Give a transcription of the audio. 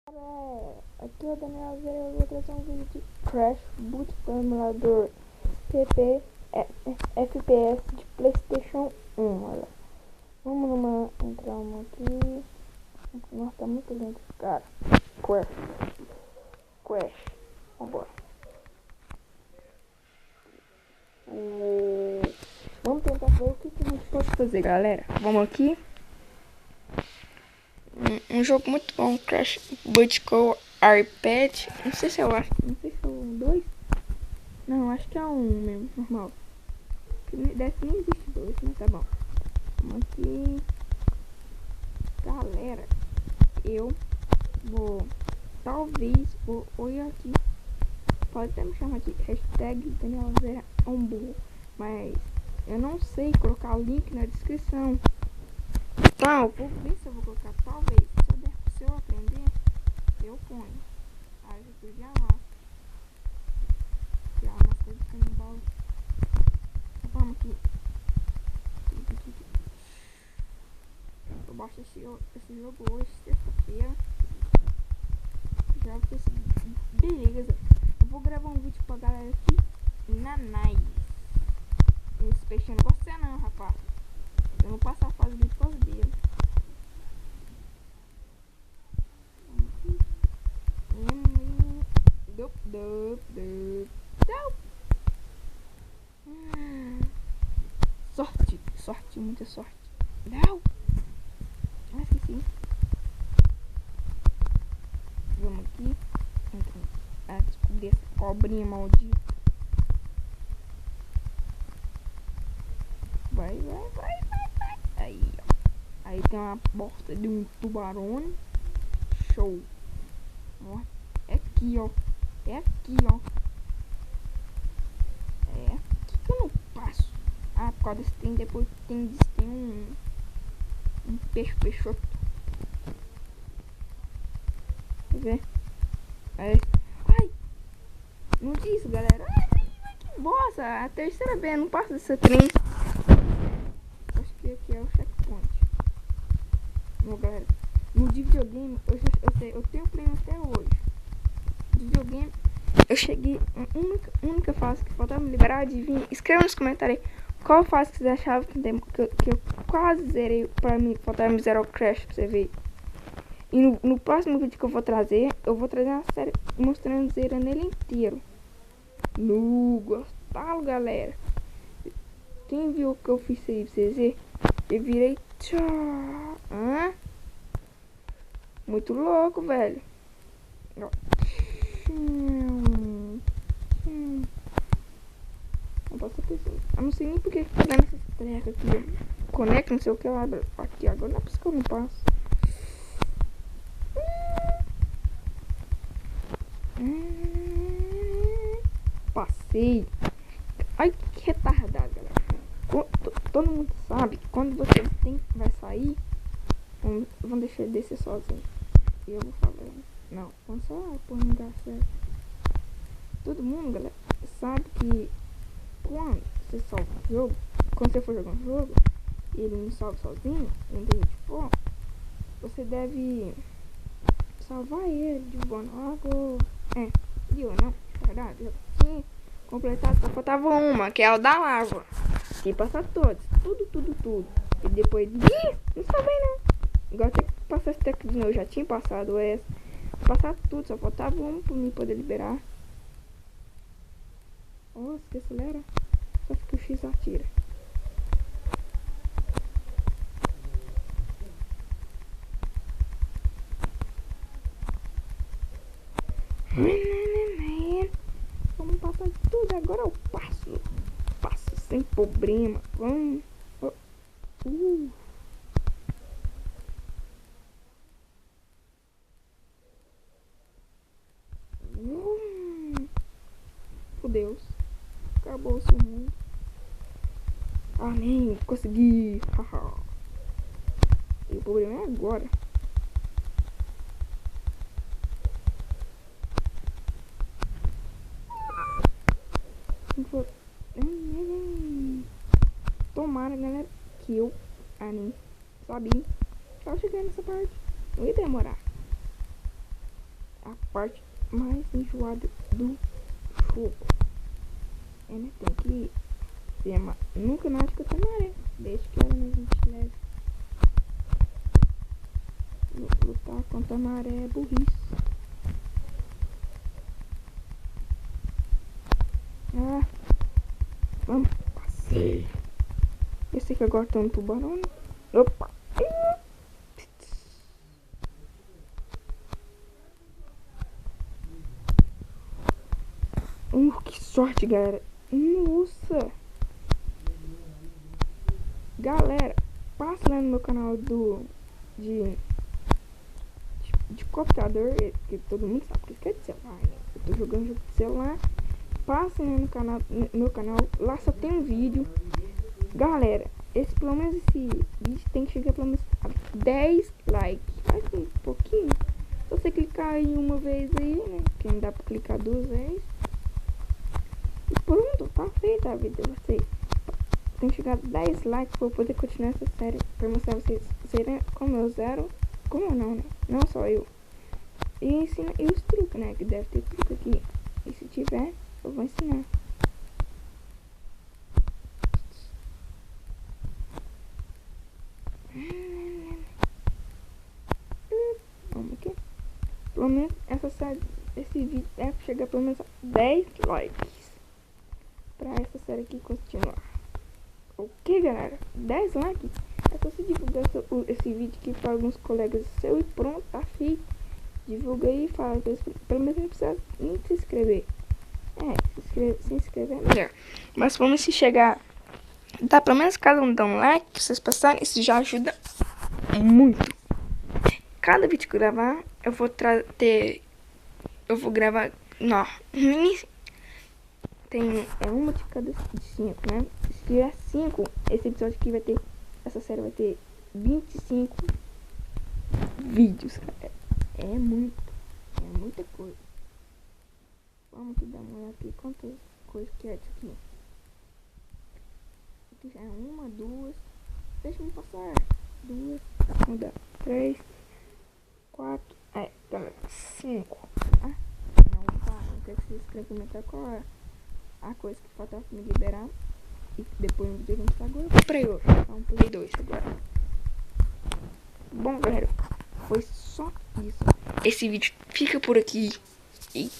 Aqui é o Daniel Zero, eu vou trazer um vídeo de Crash Boot para emulador PP FPS de PlayStation 1. Olha. Vamos entrar uma aqui. Nossa, tá muito lindo, cara. Crash. Vambora. Vamos tentar ver o que a gente pode fazer, galera. Vamos aqui. Um jogo muito bom, Crash Bandicoot iPad. Não sei se é o 2. Não, acho que é um mesmo, normal. Deve nem existe 2, mas tá bom. Vamos aqui. Galera, eu vou. Talvez vou olhar aqui. Pode até me chamar de hashtag Daniel Zera é um burro. Mas eu não sei colocar o link na descrição. Então, vou ver se eu vou colocar. Talvez, se eu aprender, eu ponho. Aí eu perdi a máscara. Tirar a máscara de canibal. Vamos aqui. Eu baixo esse jogo hoje, sexta-feira. Já vou ter beleza. Eu vou gravar um vídeo pra galera aqui na Nice. Esse peixinho não gosta de você não, rapaz. Eu não passo a fase dele por causa dele. Sorte, muita sorte. Não! Esqueci. Vamos aqui. Descobrir essa cobrinha maldita. Vai. Aí, ó. Aí tem uma porta de um tubarão. Show. Ó, é aqui, ó. É aqui que eu não passo. Ah, por causa desse tem, depois tem um peixe peixoto. Quer ver? Ai, não disse, galera. Ai, que bosta. A terceira vez não passa dessa trem. Acho que aqui é o checkpoint. Não, galera. No videogame, eu tenho prêmio até hoje. No videogame, eu cheguei. A única fase que faltava me liberar, adivinha? Escreva nos comentários aí qual fase que vocês achavam que eu quase zerei. Pra mim, faltava me zerar o Crash pra você ver. E no próximo vídeo que eu vou trazer uma série mostrando zerando ele inteiro. Gostaram, galera? Quem viu o que eu fiz aí pra vocês verem? Eu virei tchau. Muito louco, velho. Não posso pensar. Eu não sei nem porque tá dando essas trecas aqui. Conecta, não sei o que lá. Aqui agora não é possível que eu não passo. Passei. Ai, que retardado, galera. Todo mundo sabe que quando você vai sair, vamos deixar ele descer sozinho. E eu vou falar. Não, vamos só pôr no lugar certo. Todo mundo, galera, sabe que quando você salva um jogo, quando você for jogar um jogo e ele não salva sozinho, não tem gente for, você deve salvar ele de boa água. Viu, não? Verdade, já tinha completado, só faltava uma, que é o da lava. E passar todos, tudo. E depois não salvei não. Igual ter que passar esse técnico de novo, eu já tinha passado essa. Passar tudo, só faltava um pra mim poder liberar. Nossa, que acelera. Só que o X atira. Vamos passar tudo, agora eu passo sem problema. Vamos. Meu Deus, acabou-se o mundo. Amém, consegui. E o problema é agora. Tomara, galera, que eu nem sabia. Tava chegando nessa parte. Não ia demorar. a parte mais enjoada do jogo. É, né? Tem que ser no canal de Catamaré. Desde que ela não gente leve. Lutar contra a maré é burrice. Ah, vamos. Passei. Eu sei que agora tem um tubarão, né? Opa. Que sorte, galera. Nossa. Galera, passa lá no meu canal de computador, que todo mundo sabe que é de celular, né? Eu tô jogando jogo de celular. Passa lá no meu canal, lá só tem um vídeo. Galera, pelo menos esse vídeo tem que chegar pelo menos a 10 likes. Faz um pouquinho. Se você clicar aí uma vez aí, né? Que não dá pra clicar 2 vezes. E pronto, tá feita a vida de vocês. Tem que chegar a 10 likes pra eu poder continuar essa série. Pra mostrar vocês serem como eu zero. Como não, né? Não só eu. E ensina e os truques, né? Que deve ter truque aqui. E se tiver, eu vou ensinar. Vamos aqui. Pelo menos essa série, esse vídeo deve chegar pelo menos a 10 likes. Pra essa série aqui continuar. Ok, galera? 10 likes. É só você divulgar esse vídeo aqui para alguns colegas seus e pronto, tá feito. Divulga aí e fala. Pelo menos não precisa nem se inscrever. Se inscrever é melhor. Mas vamos se chegar. Dá pelo menos cada um dá um like. Pra vocês passarem. Isso já ajuda muito. Cada vídeo que eu gravar, eu vou ter. Eu vou gravar. Não. Tem uma de cada 5, né? Se tiver 5, esse episódio aqui vai ter. Essa série vai ter 25 vídeos, cara. É muita coisa. Vamos aqui dar uma olhada aqui. Quantas coisas que é isso aqui? Aqui já é 1, 2. Deixa-me passar. 2, 3, 4. Galera, 5. Ah, não, tá. Não quero que vocês escrevam comentar qual é a coisa que faltava pra me liberar. E depois no vídeo que a gente tá agora, eu comprei outro. Então, Play 2 agora. Bom, galera, foi só isso. Esse vídeo fica por aqui. E